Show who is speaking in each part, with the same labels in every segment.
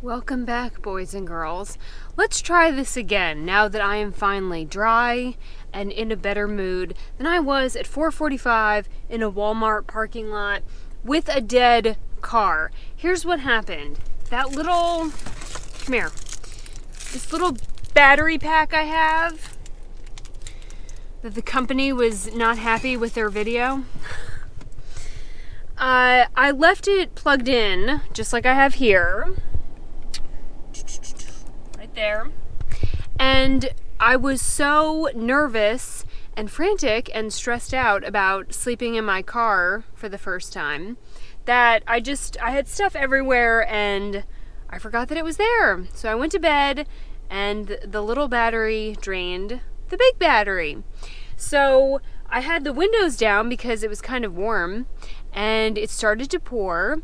Speaker 1: Welcome back, boys and girls. Let's try this again now that I am finally dry and in a better mood than I was at 4:45 in a Walmart parking lot with a dead car. Here's what happened. That little, come here, this little battery pack I have that the company was not happy with their video. I left it plugged in, just like I have here. There, and I was so nervous and frantic and stressed out about sleeping in my car for the first time that I had stuff everywhere and I forgot that it was there. So I went to bed and the little battery drained the big battery. So I had the windows down because it was kind of warm and it started to pour,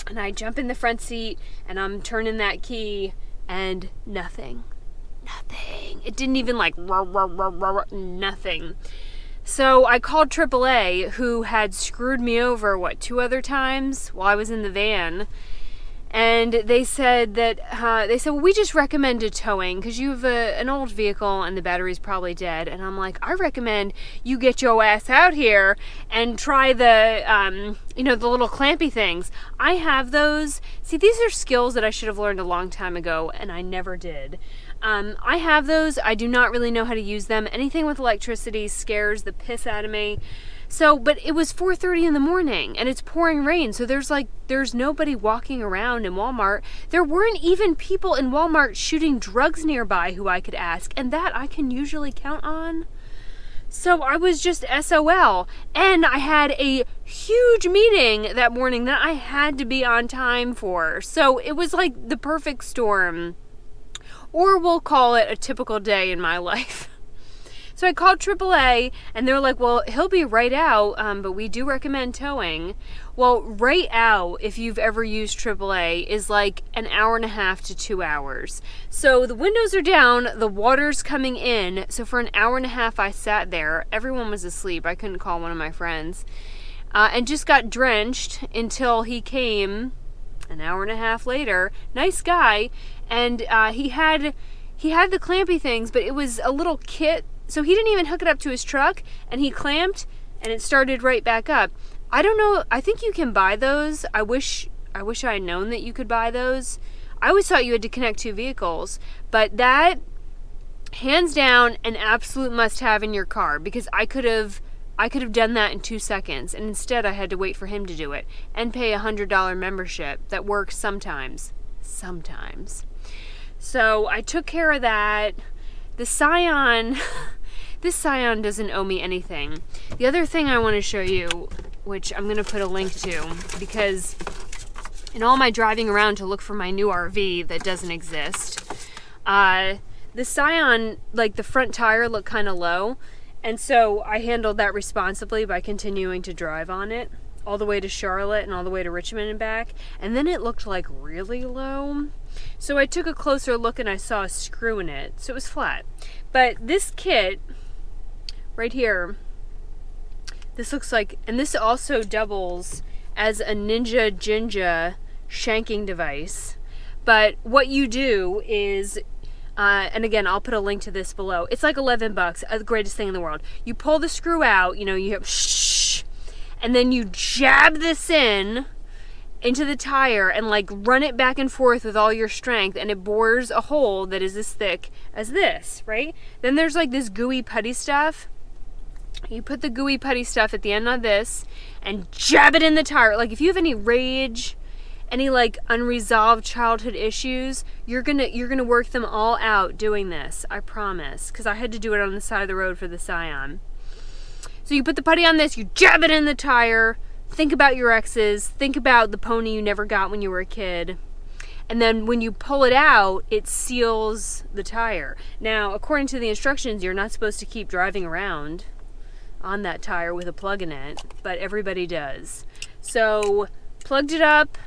Speaker 1: and I jump in the front seat and I'm turning that key and nothing. It didn't even like nothing. So I called AAA, who had screwed me over, 2 other times while I was in the van. And they said well, we just recommended towing because you have an old vehicle and the battery's probably dead. And I'm like, I recommend you get your ass out here and try the little clampy things. I have those. See, these are skills that I should have learned a long time ago, and I never did. I have those. I do not really know how to use them. Anything with electricity scares the piss out of me. So, but it was 4:30 in the morning and it's pouring rain. So there's nobody walking around in Walmart. There weren't even people in Walmart shooting drugs nearby who I could ask, and that I can usually count on. So I was just SOL, and I had a huge meeting that morning that I had to be on time for. So it was like the perfect storm, or we'll call it a typical day in my life. So I called AAA, and they're like, well, he'll be right out, but we do recommend towing. Well, right out, if you've ever used AAA, is like an hour and a half to 2 hours. So the windows are down, the water's coming in. So for an hour and a half, I sat there. Everyone was asleep. I couldn't call one of my friends. And just got drenched until he came an hour and a half later. Nice guy. And he had the clampy things, but it was a little kit. So he didn't even hook it up to his truck, and he clamped, and it started right back up. I don't know. I think you can buy those. I wish I had known that you could buy those. I always thought you had to connect 2 vehicles, but that, hands down, an absolute must-have in your car, because I could have done that in 2 seconds, and instead I had to wait for him to do it and pay a $100 membership that works sometimes. So I took care of that. The Scion, this Scion doesn't owe me anything. The other thing I want to show you, which I'm going to put a link to, because in all my driving around to look for my new RV that doesn't exist, the Scion, like the front tire looked kind of low, and so I handled that responsibly by continuing to drive on it all the way to Charlotte and all the way to Richmond and back, and then it looked like really low. So I took a closer look and I saw a screw in it, so it was flat. But this kit right here, this looks like, and this also doubles as a Ninja Jinja shanking device. But what you do is, and again, I'll put a link to this below. It's like $11, the greatest thing in the world. You pull the screw out, you have shh, and then you jab this into the tire and like run it back and forth with all your strength, and it bores a hole that is as thick as this, right? Then there's like this gooey putty stuff. You put the gooey putty stuff at the end of this and jab it in the tire. Like if you have any rage any like unresolved childhood issues, you're gonna work them all out doing this. I promise. Because I had to do it on the side of the road for the Scion. So you put the putty on this, you jab it in the tire, think about your exes, think about the pony you never got when you were a kid. And then when you pull it out, it seals the tire. Now, according to the instructions, you're not supposed to keep driving around on that tire with a plug in it, but everybody does. So, plugged it up,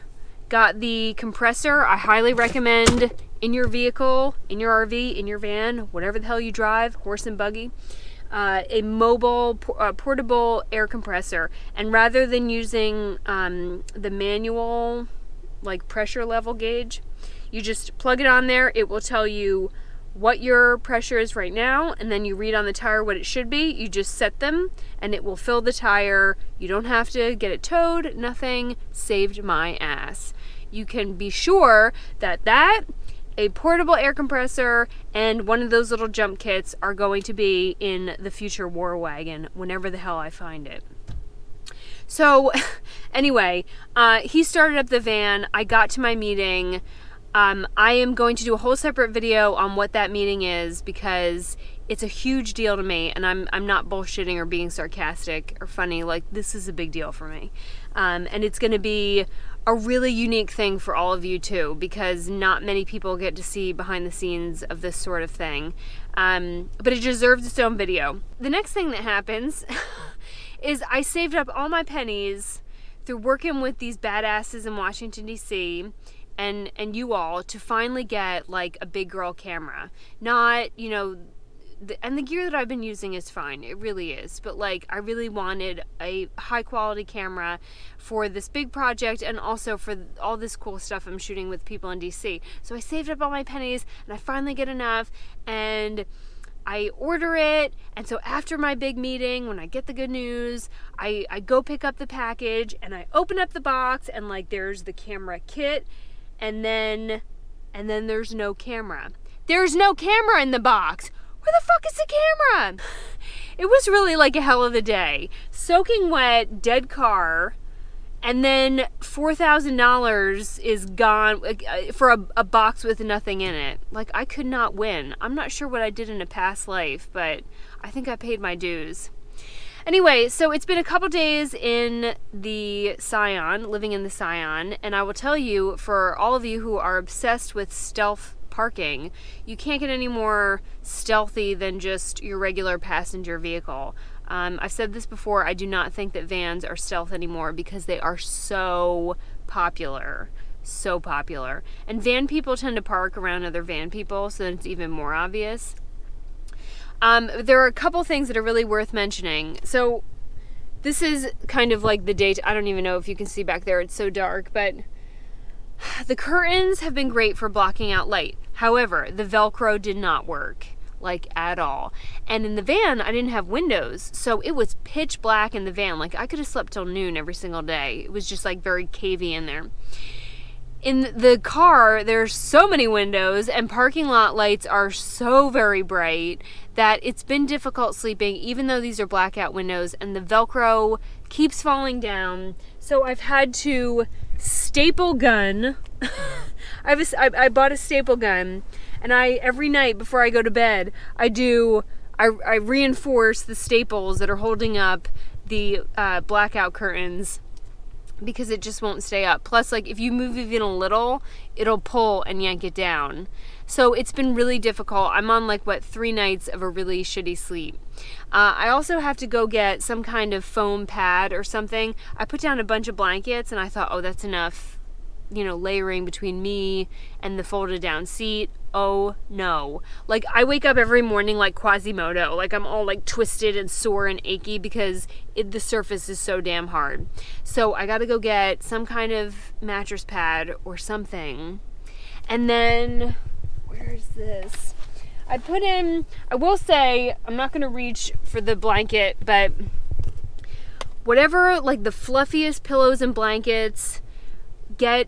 Speaker 1: got the compressor. I highly recommend in your vehicle, in your RV, in your van, whatever the hell you drive, horse and buggy, a mobile, portable air compressor. And rather than using the manual, like pressure level gauge, you just plug it on there. It will tell you what your pressure is right now, and then you read on the tire what it should be. You just set them, and it will fill the tire. You don't have to get it towed, nothing. Saved my ass. You can be sure that a portable air compressor and one of those little jump kits are going to be in the future war wagon whenever the hell I find it. So anyway, he started up the van. I got to my meeting. I am going to do a whole separate video on what that meeting is because it's a huge deal to me, and I'm not bullshitting or being sarcastic or funny. Like, this is a big deal for me. And it's going to be a really unique thing for all of you too, because not many people get to see behind the scenes of this sort of thing. But it deserves its own video. The next thing that happens is I saved up all my pennies through working with these badasses in Washington, D.C., and you all to finally get like a big girl camera. Not, you know, and the gear that I've been using is fine. It really is. But like, I really wanted a high quality camera for this big project and also for all this cool stuff I'm shooting with people in DC. So I saved up all my pennies and I finally get enough and I order it. And so after my big meeting, when I get the good news, I go pick up the package and I open up the box and like there's the camera kit and then there's no camera. There's no camera in the box. Where the fuck is the camera? It was really like a hell of a day. Soaking wet, dead car, and then $4,000 is gone for a box with nothing in it. Like, I could not win. I'm not sure what I did in a past life, but I think I paid my dues. Anyway, so it's been a couple days in the Scion, living in the Scion, and I will tell you, for all of you who are obsessed with stealth parking, you can't get any more stealthy than just your regular passenger vehicle. I've said this before, I do not think that vans are stealth anymore because they are so popular. So popular. And van people tend to park around other van people, so then it's even more obvious. There are a couple things that are really worth mentioning. So this is kind of like the date. I don't even know if you can see back there. It's so dark, but the curtains have been great for blocking out light. However, the Velcro did not work, like, at all. And in the van, I didn't have windows, so it was pitch black in the van. Like, I could have slept till noon every single day. It was just, like, very cavey in there. In the car, there's so many windows, and parking lot lights are so very bright that it's been difficult sleeping, even though these are blackout windows, and the Velcro keeps falling down. So I've had to staple gun. I bought a staple gun, and every night before I go to bed, I reinforce the staples that are holding up the blackout curtains because it just won't stay up. Plus, like, if you move even a little, it'll pull and yank it down. So it's been really difficult. I'm on 3 nights of a really shitty sleep. I also have to go get some kind of foam pad or something. I put down a bunch of blankets and I thought, oh, that's enough, layering between me and the folded down seat. Oh no. Like, I wake up every morning like Quasimodo. Like, I'm all like twisted and sore and achy because the surface is so damn hard. So I gotta go get some kind of mattress pad or something. And then, where's this? I will say, I'm not gonna reach for the blanket, but whatever, like the fluffiest pillows and blankets, get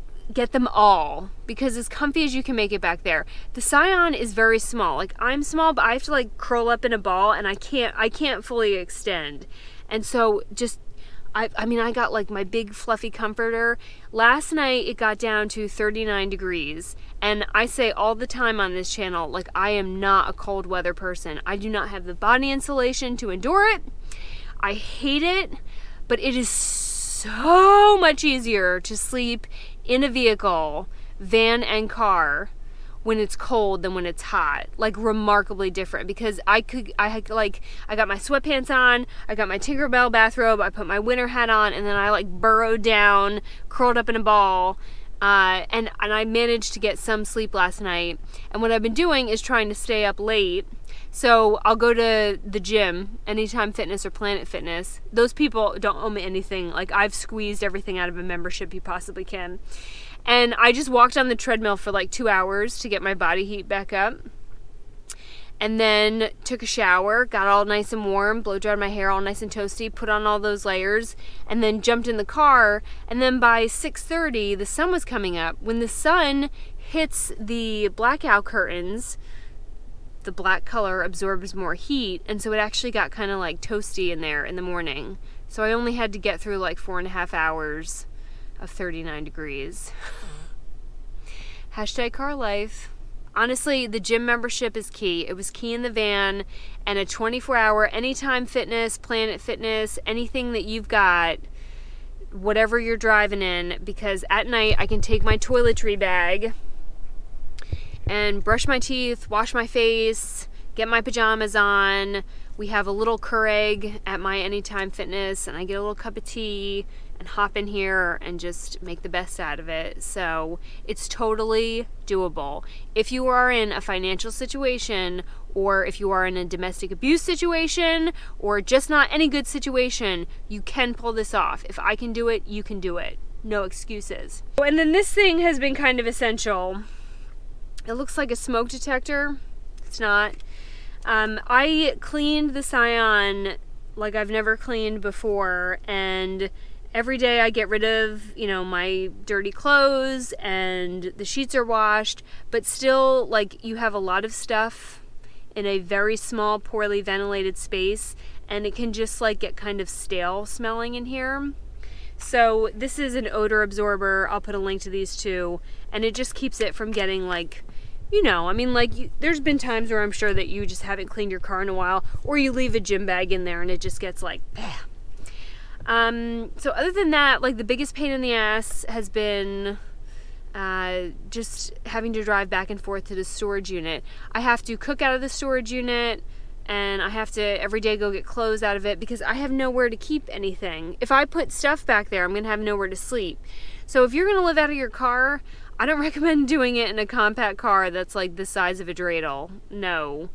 Speaker 1: them all, because as comfy as you can make it back there. The Scion is very small. Like, I'm small, but I have to like curl up in a ball, and I can't fully extend. And so I mean, I got like my big fluffy comforter. Last night it got down to 39 degrees. And I say all the time on this channel, like, I am not a cold weather person. I do not have the body insulation to endure it. I hate it, but it is so much easier to sleep in a vehicle, van and car, when it's cold than when it's hot. Like, remarkably different, because I got my sweatpants on, I got my Tinkerbell bathrobe, I put my winter hat on, and then I like burrowed down, curled up in a ball, and I managed to get some sleep last night. And what I've been doing is trying to stay up late. So I'll go to the gym, Anytime Fitness or Planet Fitness. Those people don't owe me anything. Like, I've squeezed everything out of a membership you possibly can. And I just walked on the treadmill for like 2 hours to get my body heat back up. And then took a shower, got all nice and warm, blow dried my hair all nice and toasty, put on all those layers, and then jumped in the car. And then by 6:30, the sun was coming up. When the sun hits the blackout curtains, the black color absorbs more heat, and so it actually got kind of like toasty in there in the morning. So I only had to get through like 4.5 hours of 39 degrees. Hashtag car life. Honestly, the gym membership is key. It was key in the van, and a 24-hour Anytime Fitness, Planet Fitness, anything that you've got, whatever you're driving in, because at night I can take my toiletry bag and brush my teeth, wash my face, get my pajamas on. We have a little Keurig at my Anytime Fitness, and I get a little cup of tea and hop in here and just make the best out of it. So it's totally doable. If you are in a financial situation, or if you are in a domestic abuse situation, or just not any good situation, you can pull this off. If I can do it, you can do it. No excuses. And then this thing has been kind of essential. It looks like a smoke detector. It's not. I cleaned the Scion like I've never cleaned before, and every day I get rid of, my dirty clothes, and the sheets are washed, but still, like, you have a lot of stuff in a very small, poorly ventilated space, and it can just like get kind of stale smelling in here. So this is an odor absorber. I'll put a link to these too, and it just keeps it from getting like, there's been times where I'm sure that you just haven't cleaned your car in a while, or you leave a gym bag in there and it just gets like, so other than that, like, the biggest pain in the ass has been just having to drive back and forth to the storage unit. I have to cook out of the storage unit, and I have to every day go get clothes out of it because I have nowhere to keep anything. If I put stuff back there, I'm going to have nowhere to sleep. So if you're going to live out of your car, I don't recommend doing it in a compact car that's like the size of a dreidel. No.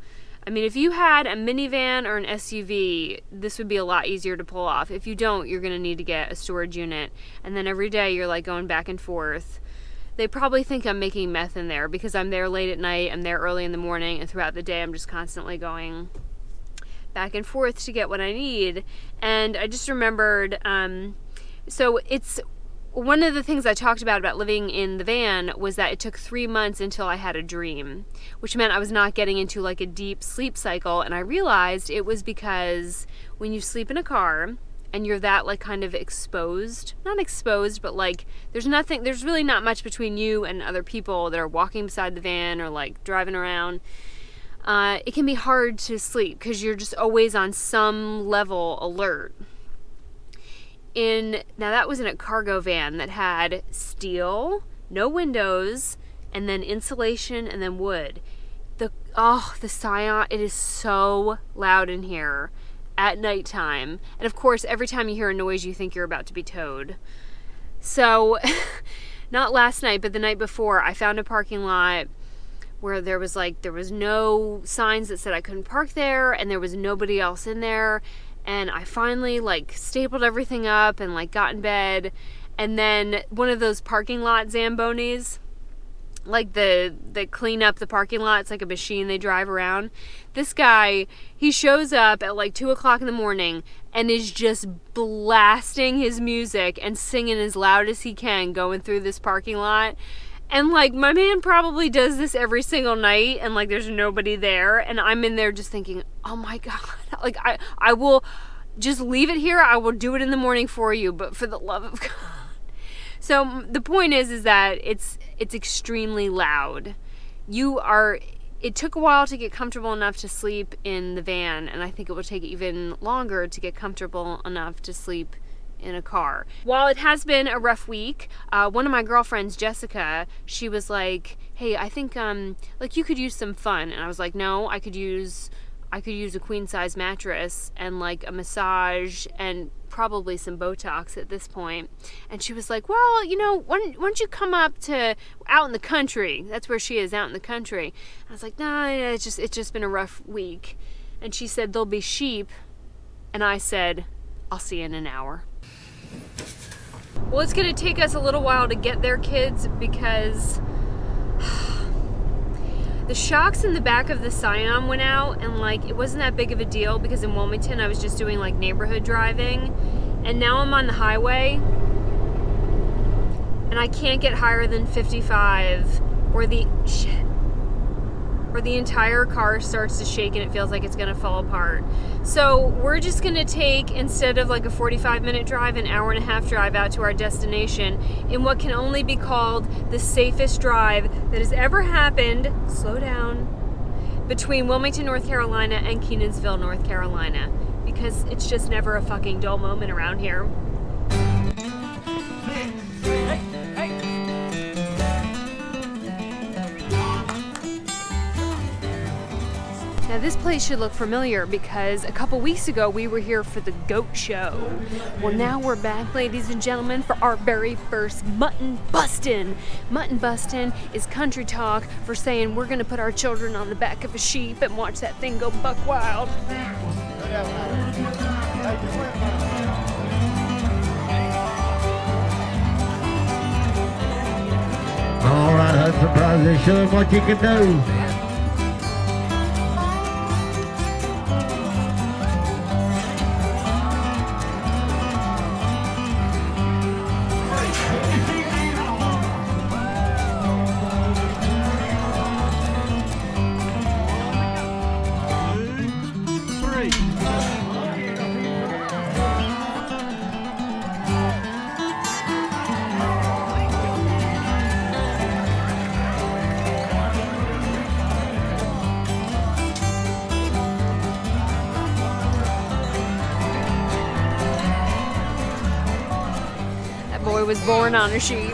Speaker 1: I mean, if you had a minivan or an SUV, this would be a lot easier to pull off. If you don't, you're going to need to get a storage unit. And then every day you're like going back and forth. They probably think I'm making meth in there because I'm there late at night, I'm there early in the morning, and throughout the day I'm just constantly going back and forth to get what I need. And I just remembered, so it's one of the things I talked about living in the van was that it took 3 months until I had a dream, which meant I was not getting into like a deep sleep cycle. And I realized it was because when you sleep in a car and you're that like kind of exposed, not exposed, but like there's really not much between you and other people that are walking beside the van or like driving around. It can be hard to sleep because you're just always on some level alert. Now that was in a cargo van that had steel, no windows, and then insulation, and then wood. The Scion, it is so loud in here at nighttime. And of course, every time you hear a noise, you think you're about to be towed. So, not last night, but the night before, I found a parking lot where there was no signs that said I couldn't park there, and there was nobody else in there. And I finally like stapled everything up and like got in bed. And then one of those parking lot Zambonis, like the clean up the parking lot, it's like a machine they drive around. This guy, he shows up at like 2:00 in the morning and is just blasting his music and singing as loud as he can going through this parking lot. And like my man probably does this every single night, and like there's nobody there, and I'm in there just thinking, oh my God, like I will just leave it here. I will do it in the morning for you, but for the love of God. So the point is that it's extremely loud. It took a while to get comfortable enough to sleep in the van, and I think it will take even longer to get comfortable enough to sleep in a car. While it has been a rough week, one of my girlfriends, Jessica, she was like, hey, I think like you could use some fun. And I was like, no, I could use a queen size mattress and like a massage and probably some Botox at this point. And she was like, well, you know, why don't you come up to out in the country? That's where she is, out in the country. I was like, nah, it's just been a rough week. And she said, there'll be sheep. And I said, I'll see you in an hour. Well, it's gonna take us a little while to get there, kids, because the shocks in the back of the Scion went out, and like it wasn't that big of a deal because in Wilmington I was just doing like neighborhood driving, and now I'm on the highway and I can't get higher than 55 or the entire car starts to shake and it feels like it's gonna fall apart. So we're just gonna take, instead of like a 45-minute drive, an hour-and-a-half drive out to our destination in what can only be called the safest drive that has ever happened, slow down, between Wilmington, North Carolina and Kenansville, North Carolina, because it's just never a fucking dull moment around here. Now this place should look familiar because a couple weeks ago we were here for the goat show. Well, now we're back, ladies and gentlemen, for our very first mutton bustin'. Mutton bustin' is country talk for saying we're gonna put our children on the back of a sheep and watch that thing go buck wild.
Speaker 2: All right, Hudson Brothers, show them what you can do.
Speaker 1: Was born on a sheep.
Speaker 3: You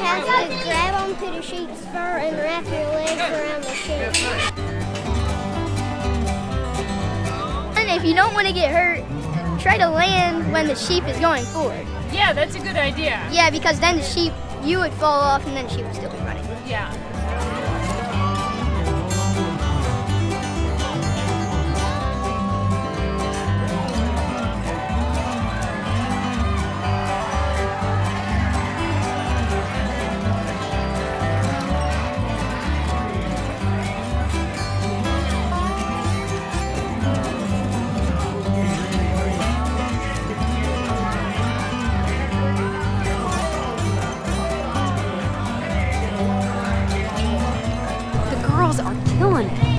Speaker 3: have to grab onto the sheep's fur and wrap your legs around the sheep. And if you don't want to get hurt, try to land when the sheep is going forward.
Speaker 1: Yeah, that's a good idea.
Speaker 3: Yeah, because then the sheep, you would fall off and then she would still be running.
Speaker 1: Yeah.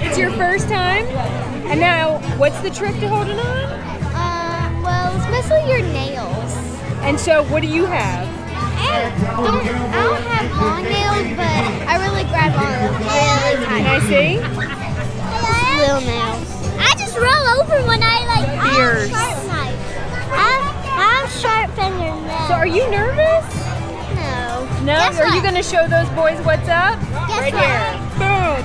Speaker 1: It's your first time? And now, what's the trick to holding on?
Speaker 3: Well, it's mostly your nails.
Speaker 1: And so, what do you have?
Speaker 3: I don't have long nails, but I really grab on them really tight.
Speaker 1: Can I see?
Speaker 3: Little nails. I just roll over when I
Speaker 1: Fierce.
Speaker 3: I have sharp fingernails.
Speaker 1: So, are you nervous?
Speaker 3: No.
Speaker 1: No?
Speaker 3: Guess
Speaker 1: Are you
Speaker 3: what?
Speaker 1: going to show those boys what's up?
Speaker 3: Guess
Speaker 1: right
Speaker 3: what?
Speaker 1: here. Boom.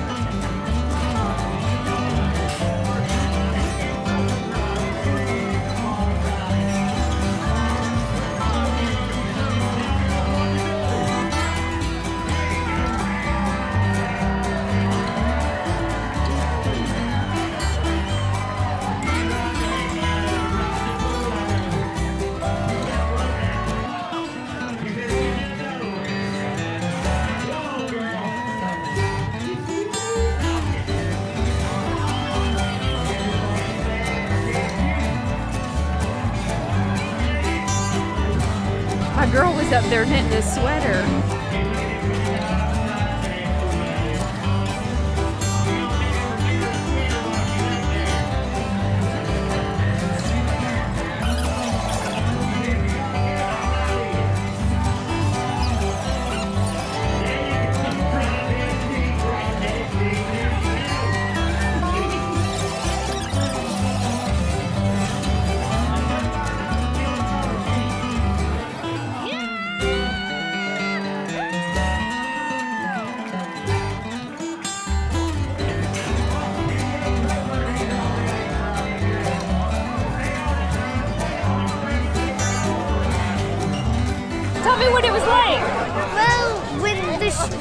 Speaker 1: My girl was up there knitting a sweater.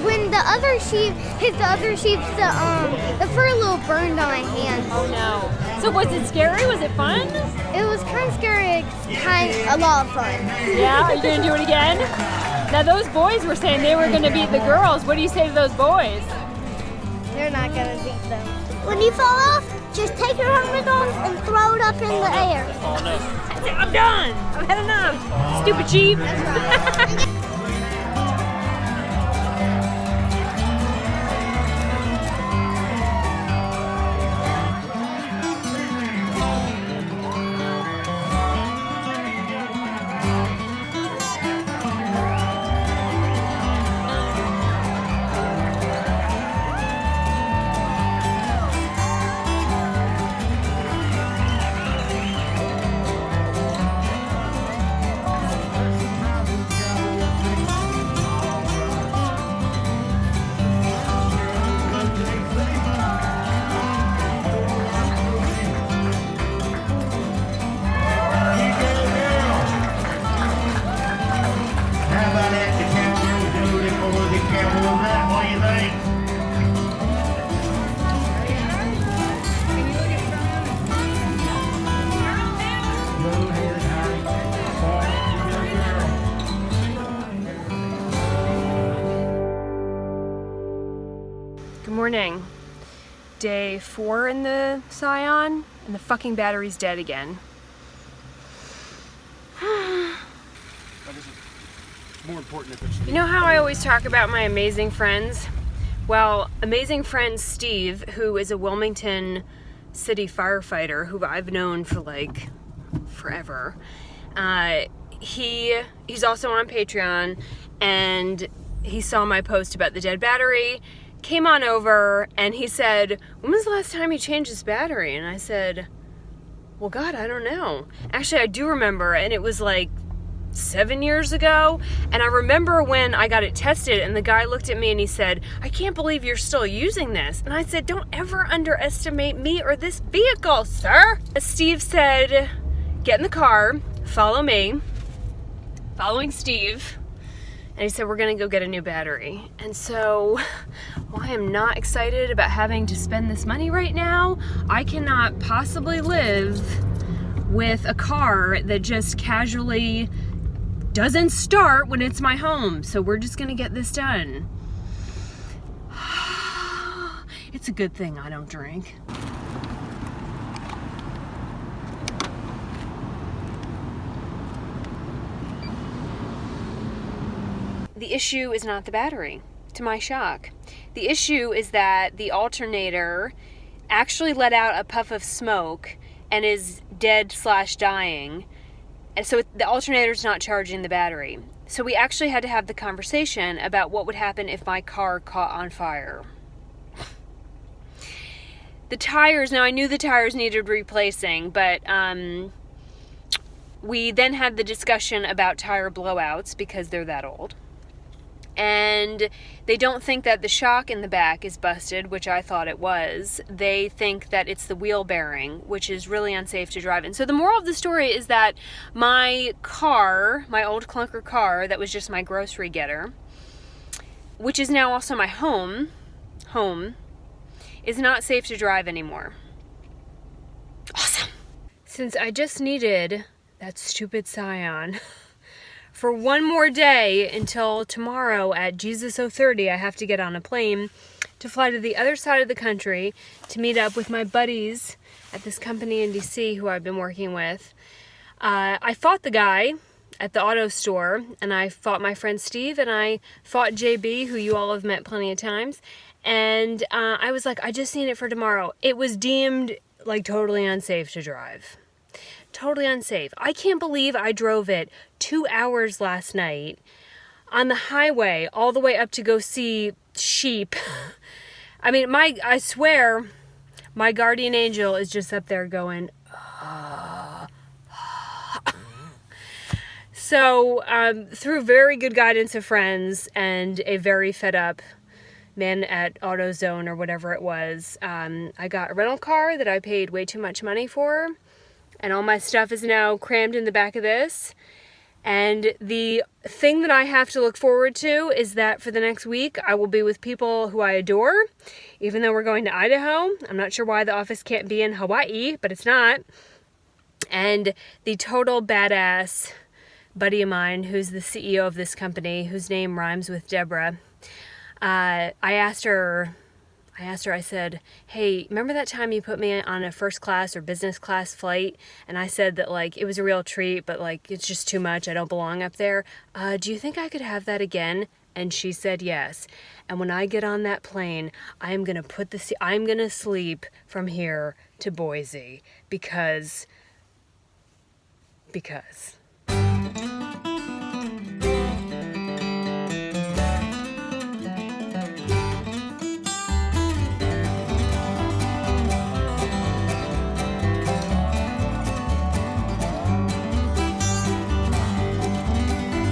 Speaker 3: when the other sheep hit the other sheep, the fur a little burned on my hand.
Speaker 1: Oh no. So was it scary? Was it fun?
Speaker 3: It was kind of scary, a lot of fun.
Speaker 1: Yeah? Are you going to do it again? Now those boys were saying they were going to beat the girls. What do you say to those boys?
Speaker 3: They're not going to beat them. When you fall off, just take your helmet off and throw it up in the air.
Speaker 1: That's it, I'm done. I've had enough. Stupid sheep.
Speaker 3: That's right.
Speaker 2: How about that? The cowgirls do it for the cowboys. That, what do you think?
Speaker 1: Good morning. Day 4 in the Scion, and the fucking battery's dead again.
Speaker 4: More important if it's
Speaker 1: You know how I always talk about my amazing friends? Well, amazing friend Steve, who is a Wilmington city firefighter who I've known for like forever, he's also on Patreon, and he saw my post about the dead battery, came on over, and he said, when was the last time you changed this battery? And I said, well, God, I don't know. Actually, I do remember, and it was like 7 years ago, and I remember when I got it tested and the guy looked at me and he said, I can't believe you're still using this. And I said, don't ever underestimate me or this vehicle, sir. Steve said, get in the car, follow me. Following Steve, and he said, we're gonna go get a new battery. And so, while I am not excited about having to spend this money right now, I cannot possibly live with a car that just casually doesn't start when it's my home. So we're just gonna get this done. It's a good thing I don't drink. The issue is not the battery, to my shock. The issue is that the alternator actually let out a puff of smoke and is dead/dying. And so the alternator's not charging the battery. So we actually had to have the conversation about what would happen if my car caught on fire. The tires, now I knew the tires needed replacing, but we then had the discussion about tire blowouts because they're that old. And they don't think that the shock in the back is busted, which I thought it was. They think that it's the wheel bearing, which is really unsafe to drive in. So the moral of the story is that my car, my old clunker car that was just my grocery getter, which is now also my home, is not safe to drive anymore. Awesome. Since I just needed that stupid Scion for one more day until tomorrow at Jesus 030, I have to get on a plane to fly to the other side of the country to meet up with my buddies at this company in DC who I've been working with. I fought the guy at the auto store, and I fought my friend Steve, and I fought JB, who you all have met plenty of times, and I was like, I just need it for tomorrow. It was deemed like totally unsafe to drive. Totally unsafe. I can't believe I drove it 2 hours last night on the highway all the way up to go see sheep. I mean, I swear my guardian angel is just up there going, So, through very good guidance of friends and a very fed up man at AutoZone or whatever it was, I got a rental car that I paid way too much money for. And all my stuff is now crammed in the back of this. And the thing that I have to look forward to is that for the next week, I will be with people who I adore, even though we're going to Idaho. I'm not sure why the office can't be in Hawaii, but it's not. And the total badass buddy of mine, who's the CEO of this company, whose name rhymes with Deborah, I asked her, I said, hey, remember that time you put me on a first class or business class flight? And I said that, like, it was a real treat, but, like, it's just too much. I don't belong up there. Do you think I could have that again? And she said yes. And when I get on that plane, I'm going to sleep from here to Boise because